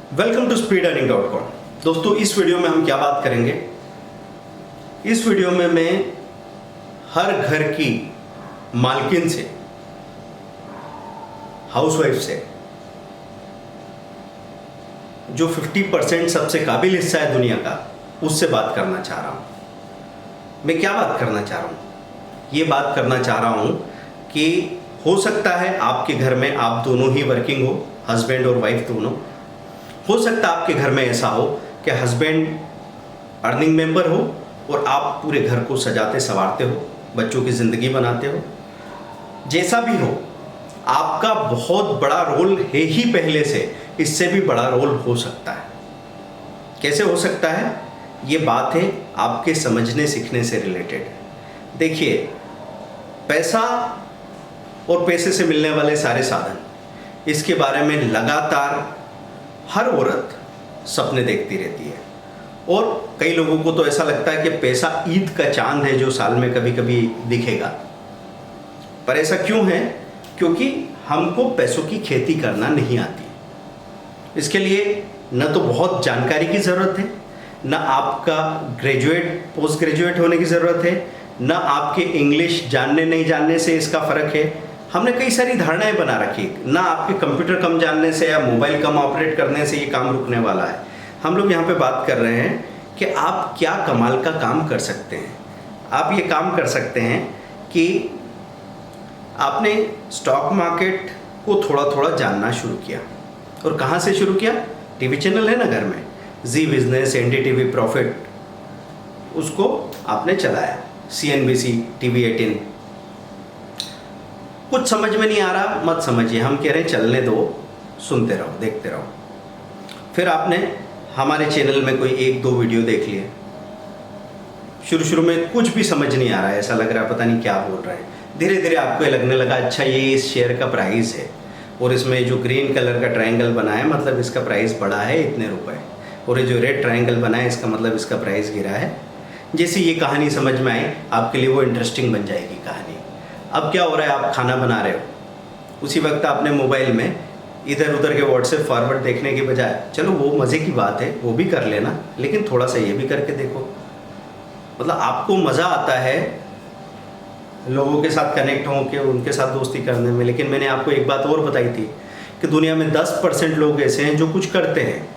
Welcome to speedearning.com। दोस्तों, इस video में हम क्या बात करेंगे? इस वीडियो में मैं हर घर की मालकिन से, हाउसवाइफ से, जो 50% सबसे काबिल हिस्सा है दुनिया का, उससे बात करना चाह रहा हूं। मैं क्या बात करना चाह रहा हूं? ये बात करना चाह रहा हूं कि हो सकता है आपके घर में आप दोनों ही वर्किंग हो, हस्बैंड और वाइफ दोनों। हो सकता है आपके घर में ऐसा हो कि हस्बैंड अर्निंग मेंबर हो और आप पूरे घर को सजाते संवारते हो, बच्चों की ज़िंदगी बनाते हो। जैसा भी हो, आपका बहुत बड़ा रोल है ही पहले से, इससे भी बड़ा रोल हो सकता है। कैसे हो सकता है? ये बात है आपके समझने सीखने से रिलेटेड। देखिए, पैसा और पैसे से मिलने वाले सारे साधन, इसके बारे में लगातार हर औरत सपने देखती रहती है। और कई लोगों को तो ऐसा लगता है कि पैसा ईद का चांद है जो साल में कभी कभी दिखेगा। पर ऐसा क्यों है? क्योंकि हमको पैसों की खेती करना नहीं आती। इसके लिए न तो बहुत जानकारी की ज़रूरत है, न आपका ग्रेजुएट पोस्ट ग्रेजुएट होने की ज़रूरत है, न आपके इंग्लिश जानने नहीं जानने से इसका फ़र्क है। हमने कई सारी धारणाएं बना रखी, ना आपके कंप्यूटर कम जानने से या मोबाइल कम ऑपरेट करने से ये काम रुकने वाला है। हम लोग यहाँ पे बात कर रहे हैं कि आप क्या कमाल का काम कर सकते हैं। आप ये काम कर सकते हैं कि आपने स्टॉक मार्केट को थोड़ा थोड़ा जानना शुरू किया। और कहाँ से शुरू किया? टीवी चैनल है ना घर में, जी बिजनेस, NDTV प्रॉफिट, उसको आपने चलाया, CNBC, TV 18। कुछ समझ में नहीं आ रहा, मत समझिए, हम कह रहे हैं चलने दो, सुनते रहो, देखते रहो। फिर आपने हमारे चैनल में कोई 1-2 वीडियो देख लिए। शुरू में कुछ भी समझ नहीं आ रहा है, ऐसा लग रहा है पता नहीं क्या बोल रहे हैं। धीरे धीरे आपको ये लगने लगा, अच्छा ये इस शेयर का प्राइस है और इसमें जो ग्रीन कलर का ट्रायंगल बना है मतलब इसका प्राइस बढ़ा है इतने रुपए, और ये जो रेड ट्रायंगल बना है इसका मतलब इसका प्राइस गिरा है। जैसे ये कहानी समझ में आई, आपके लिए वो इंटरेस्टिंग बन जाएगी कहानी। अब क्या हो रहा है? आप खाना बना रहे हो, उसी वक्त आपने मोबाइल में इधर उधर के व्हाट्सएप फॉरवर्ड देखने के बजाय, चलो वो मज़े की बात है, वो भी कर लेना, लेकिन थोड़ा सा ये भी करके देखो। मतलब आपको मज़ा आता है लोगों के साथ कनेक्ट हों के उनके साथ दोस्ती करने में। लेकिन मैंने आपको एक बात और बताई थी कि दुनिया में 10% लोग ऐसे हैं जो कुछ करते हैं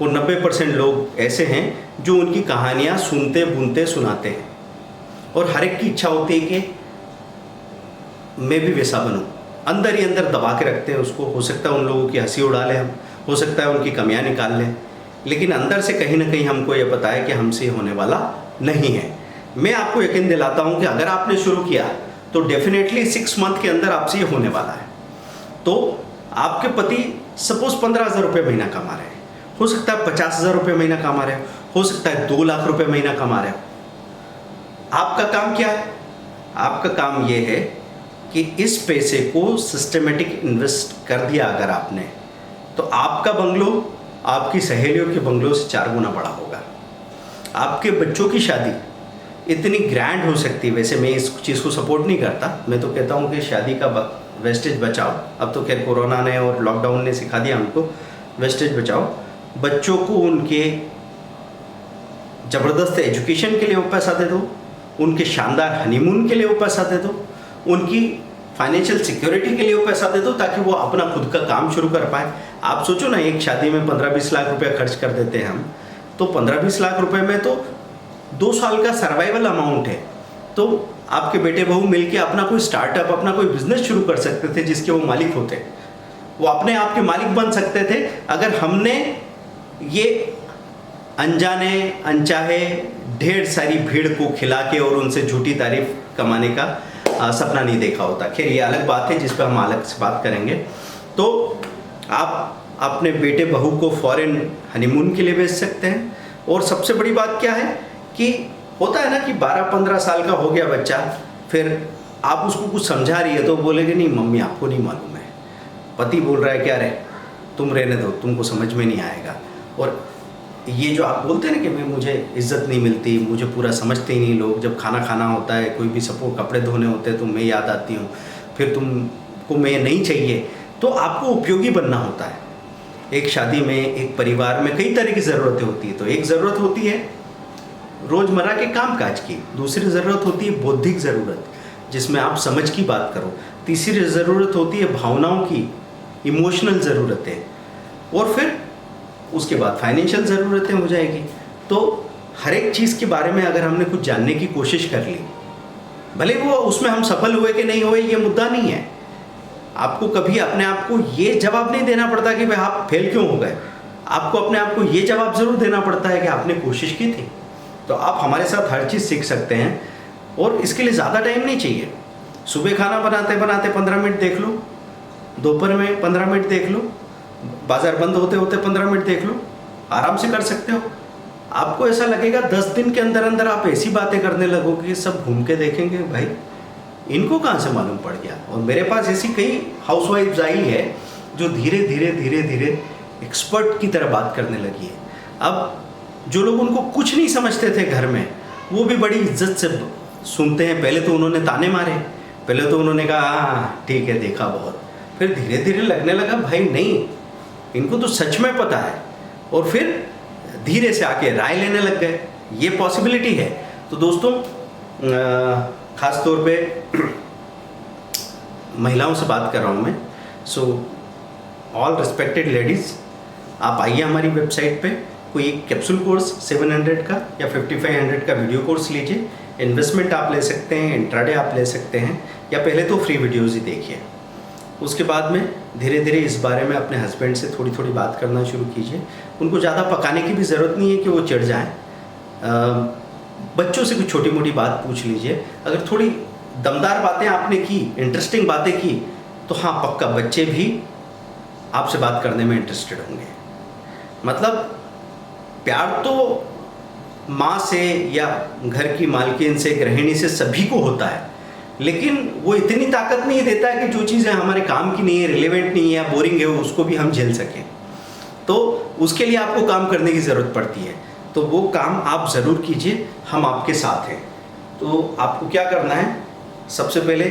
और 90% लोग ऐसे हैं जो उनकी कहानियाँ सुनते बुनते सुनाते हैं। और हर एक की इच्छा होती है कि मैं भी वैसा बनूं, अंदर ही अंदर दबा के रखते हैं उसको। हो सकता है उन लोगों की हंसी उड़ा लें हम, हो सकता है उनकी कमियां निकाल लें, लेकिन अंदर से कहीं ना कहीं हमको ये पता है कि हमसे होने वाला नहीं है। मैं आपको यकीन दिलाता हूं कि अगर आपने शुरू किया तो डेफिनेटली 6 मंथ के अंदर आपसे ये होने वाला है। तो आपके पति सपोज 15,000 रुपये महीना कमा रहे हैं, हो सकता है 50,000 रुपये महीना कमा रहे हो सकता है 2 लाख रुपये महीना कमा रहे हो। आपका काम क्या है? आपका काम ये है कि इस पैसे को सिस्टमेटिक इन्वेस्ट कर दिया अगर आपने, तो आपका बंगलो आपकी सहेलियों के बंगलों से 4 गुना बड़ा होगा। आपके बच्चों की शादी इतनी ग्रैंड हो सकती है। वैसे मैं इस चीज़ को सपोर्ट नहीं करता, मैं तो कहता हूँ कि शादी का वेस्टेज बचाओ। अब तो खैर कोरोना ने और लॉकडाउन ने सिखा दिया हमको, वेस्टेज बचाओ। बच्चों को उनके ज़बरदस्त एजुकेशन के लिए वो पैसा दे दो, उनके शानदार हनीमून के लिए वो पैसा दे दो, उनकी फाइनेंशियल सिक्योरिटी के लिए वो पैसा दे दो, ताकि वो अपना खुद का काम शुरू कर पाए। आप सोचो ना, एक शादी में 15-20 लाख रुपया खर्च कर देते हैं हम, तो 15-20 लाख रुपए में तो 2 साल का सर्वाइवल अमाउंट है। तो आपके बेटे बहू मिलके अपना कोई स्टार्टअप, अपना कोई बिजनेस शुरू कर सकते थे जिसके वो मालिक होते, वो अपने आप के मालिक बन सकते थे अगर हमने ये अनजाने अनचाहे ढेर सारी भीड़ को खिला के और उनसे झूठी तारीफ कमाने का सपना नहीं देखा होता। खैर ये अलग बात है जिस पर हम अलग से बात करेंगे। तो आप अपने बेटे बहू को फॉरेन हनीमून के लिए भेज सकते हैं। और सबसे बड़ी बात क्या है कि होता है ना कि 12-15 साल का हो गया बच्चा, फिर आप उसको कुछ समझा रही है तो बोलेगे नहीं मम्मी आपको नहीं मालूम है, पति बोल रहा है क्या रे तुम रहने दो, तुमको समझ में नहीं आएगा। और ये जो आप बोलते हैं ना कि मैं मुझे इज्जत नहीं मिलती, मुझे पूरा समझते ही नहीं लोग, जब खाना खाना होता है, कोई भी सपोर्ट कपड़े धोने होते हैं तो मैं याद आती हूँ, फिर तुमको मैं नहीं चाहिए, तो आपको उपयोगी बनना होता है। एक शादी में, एक परिवार में कई तरह की ज़रूरतें होती है। तो एक ज़रूरत होती है रोज़मर्रा के कामकाज की, दूसरी ज़रूरत होती है बौद्धिक ज़रूरत जिसमें आप समझ की बात करो, तीसरी ज़रूरत होती है भावनाओं की, इमोशनल ज़रूरतें, और फिर उसके बाद फाइनेंशियल ज़रूरतें हो जाएगी। तो हर एक चीज़ के बारे में अगर हमने कुछ जानने की कोशिश कर ली, भले वो उसमें हम सफल हुए कि नहीं हुए ये मुद्दा नहीं है, आपको कभी अपने आप को ये जवाब नहीं देना पड़ता कि भाई आप फेल क्यों हो गए। आपको अपने आप को ये जवाब ज़रूर देना पड़ता है कि आपने कोशिश की थी। तो आप हमारे साथ हर चीज़ सीख सकते हैं और इसके लिए ज़्यादा टाइम नहीं चाहिए। सुबह खाना बनाते बनाते 15 मिनट देख लो, दोपहर में 15 मिनट देख लो, बाज़ार बंद होते होते 15 मिनट देख लो, आराम से कर सकते हो। आपको ऐसा लगेगा 10 दिन के अंदर अंदर आप ऐसी बातें करने लगोगे, सब घूम के देखेंगे भाई इनको कहाँ से मालूम पड़ गया। और मेरे पास ऐसी कई हाउसवाइफ्स आई है जो धीरे धीरे धीरे धीरे एक्सपर्ट की तरह बात करने लगी है। अब जो लोग उनको कुछ नहीं समझते थे घर में, वो भी बड़ी इज्जत से सुनते हैं। पहले तो उन्होंने ताने मारे, पहले तो उन्होंने कहा हाँ ठीक है देखा बहुत, फिर धीरे धीरे लगने लगा भाई नहीं इनको तो सच में पता है, और फिर धीरे से आके राय लेने लग गए। ये पॉसिबिलिटी है। तो दोस्तों ख़ास तौर पे महिलाओं से बात कर रहा हूँ मैं। सो ऑल रिस्पेक्टेड लेडीज़, आप आइए हमारी वेबसाइट पे, कोई एक कैप्सूल कोर्स 700 का या 5500 का वीडियो कोर्स लीजिए। इन्वेस्टमेंट आप ले सकते हैं, इंट्राडे आप ले सकते हैं, या पहले तो फ्री वीडियोज़ ही देखिए। उसके बाद में धीरे धीरे इस बारे में अपने हस्बैंड से थोड़ी थोड़ी बात करना शुरू कीजिए। उनको ज़्यादा पकाने की भी ज़रूरत नहीं है कि वो चिढ़ जाएं। बच्चों से कुछ छोटी मोटी बात पूछ लीजिए। अगर थोड़ी दमदार बातें आपने की, इंटरेस्टिंग बातें की, तो हाँ पक्का बच्चे भी आपसे बात करने में इंटरेस्टेड होंगे। मतलब प्यार तो माँ से या घर की मालकिन से, गृहिणी से सभी को होता है, लेकिन वो इतनी ताकत नहीं देता है कि जो चीज़ें हमारे काम की नहीं है, रिलेवेंट नहीं है या बोरिंग है, उसको भी हम झेल सकें। तो उसके लिए आपको काम करने की ज़रूरत पड़ती है। तो वो काम आप ज़रूर कीजिए, हम आपके साथ हैं। तो आपको क्या करना है, सबसे पहले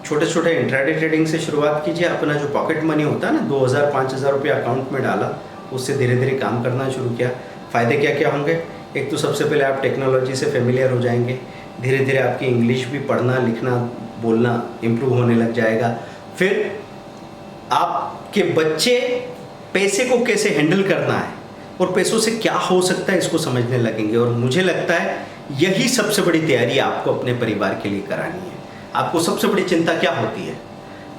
छोटे छोटे इंट्राडे ट्रेडिंग से शुरुआत कीजिए। अपना जो पॉकेट मनी होता है ना, 2000-5000 रुपये अकाउंट में डाला, उससे धीरे धीरे काम करना शुरू किया। फ़ायदे क्या क्या होंगे? एक तो सबसे पहले आप टेक्नोलॉजी से फेमिलियर हो जाएंगे। धीरे धीरे आपकी इंग्लिश भी पढ़ना, लिखना, बोलना इम्प्रूव होने लग जाएगा। फिर आपके बच्चे पैसे को कैसे हैंडल करना है और पैसों से क्या हो सकता है इसको समझने लगेंगे। और मुझे लगता है यही सबसे बड़ी तैयारी आपको अपने परिवार के लिए करानी है। आपको सबसे बड़ी चिंता क्या होती है?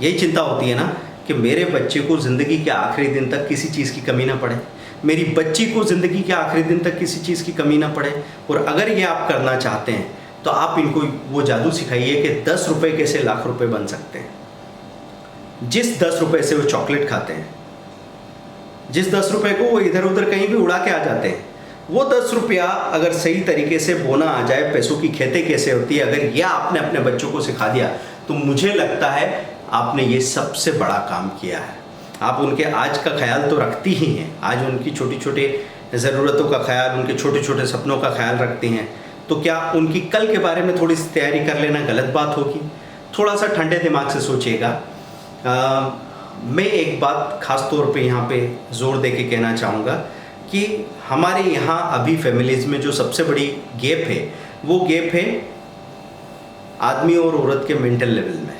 यही चिंता होती है ना कि मेरे बच्चे को ज़िंदगी के आखिरी दिन तक किसी चीज़ की कमी ना पड़े, मेरी बच्ची को ज़िंदगी के आखिरी दिन तक किसी चीज़ की कमी ना पड़े। और अगर ये आप करना चाहते हैं तो आप इनको वो जादू सिखाइए कि 10 रुपये कैसे लाख रुपए बन सकते हैं। जिस 10 रुपये से वो चॉकलेट खाते हैं, जिस 10 रुपये को वो इधर उधर कहीं भी उड़ा के आ जाते हैं, वो 10 रुपया अगर सही तरीके से बोना आ जाए, पैसों की खेती कैसे होती है, अगर यह आपने अपने बच्चों को सिखा दिया, तो मुझे लगता है आपने ये सबसे बड़ा काम किया है। आप उनके आज का ख्याल तो रखती ही हैं, आज उनकी छोटी छोटी ज़रूरतों का ख्याल, उनके छोटे छोटे सपनों का ख्याल रखती हैं, तो क्या उनकी कल के बारे में थोड़ी सी तैयारी कर लेना गलत बात होगी? थोड़ा सा ठंडे दिमाग से सोचिएगा। मैं एक बात ख़ास तौर पे यहाँ पे ज़ोर दे के कहना चाहूँगा कि हमारे यहाँ अभी फैमिलीज़ में जो सबसे बड़ी गैप है, वो गैप है आदमी और औरत के मेंटल लेवल में।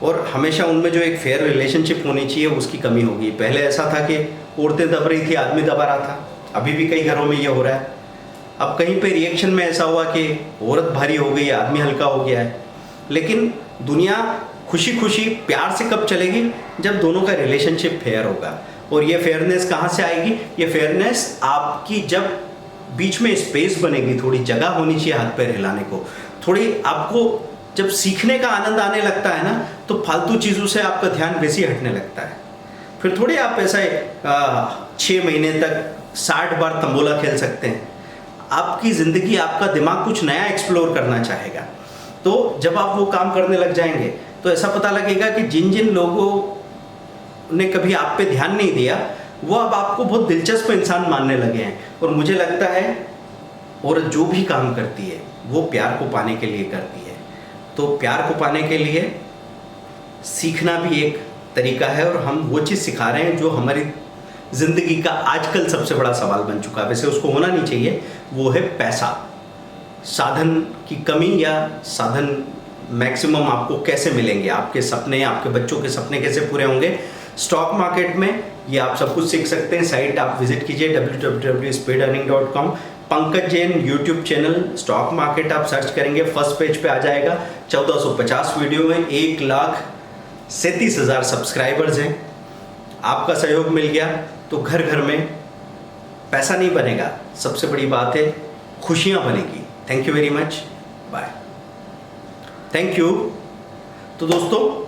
और हमेशा उनमें जो एक फेयर रिलेशनशिप होनी चाहिए उसकी कमी होगी। पहले ऐसा था कि औरतें दब रही थी, आदमी दबा रहा था। अभी भी कई घरों में ये हो रहा है। अब कहीं पे रिएक्शन में ऐसा हुआ कि औरत भारी हो गई, आदमी हल्का हो गया है। लेकिन दुनिया खुशी खुशी प्यार से कब चलेगी? जब दोनों का रिलेशनशिप फेयर होगा। और ये फेयरनेस कहाँ से आएगी? ये फेयरनेस आपकी जब बीच में स्पेस बनेगी, थोड़ी जगह होनी चाहिए हाथ पैर हिलाने को, थोड़ी आपको जब सीखने का आनंद आने लगता है ना, तो फालतू चीज़ों से आपका ध्यान वैसे ही हटने लगता है। फिर थोड़ी आप ऐसा 6 महीने तक 60 बार तंबोला खेल सकते हैं। आपकी ज़िंदगी, आपका दिमाग कुछ नया एक्सप्लोर करना चाहेगा। तो जब आप वो काम करने लग जाएंगे तो ऐसा पता लगेगा कि जिन जिन लोगों ने कभी आप पे ध्यान नहीं दिया, वो अब आपको बहुत दिलचस्प इंसान मानने लगे हैं। और मुझे लगता है औरत जो भी काम करती है वो प्यार को पाने के लिए करती है। तो प्यार को पाने के लिए सीखना भी एक तरीका है, और हम वो चीज़ सिखा रहे हैं जो हमारी जिंदगी का आजकल सबसे बड़ा सवाल बन चुका है। वैसे उसको होना नहीं चाहिए, वो है पैसा। साधन की कमी या साधन मैक्सिमम आपको कैसे मिलेंगे, आपके सपने, आपके बच्चों के सपने कैसे पूरे होंगे स्टॉक मार्केट में, ये आप सब कुछ सीख सकते हैं। साइट आप विजिट कीजिए www.speedearning.com। Pankaj Jain YouTube channel stock market आप सर्च करेंगे, फर्स्ट पेज पे आ जाएगा। 1450 वीडियो में 1,37,000 सब्सक्राइबर्स हैं। आपका सहयोग मिल गया तो घर घर में पैसा नहीं बनेगा, सबसे बड़ी बात है खुशियां बनेगी। Thank you very much, bye, thank you. तो दोस्तों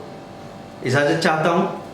इजाज़त चाहता हूं।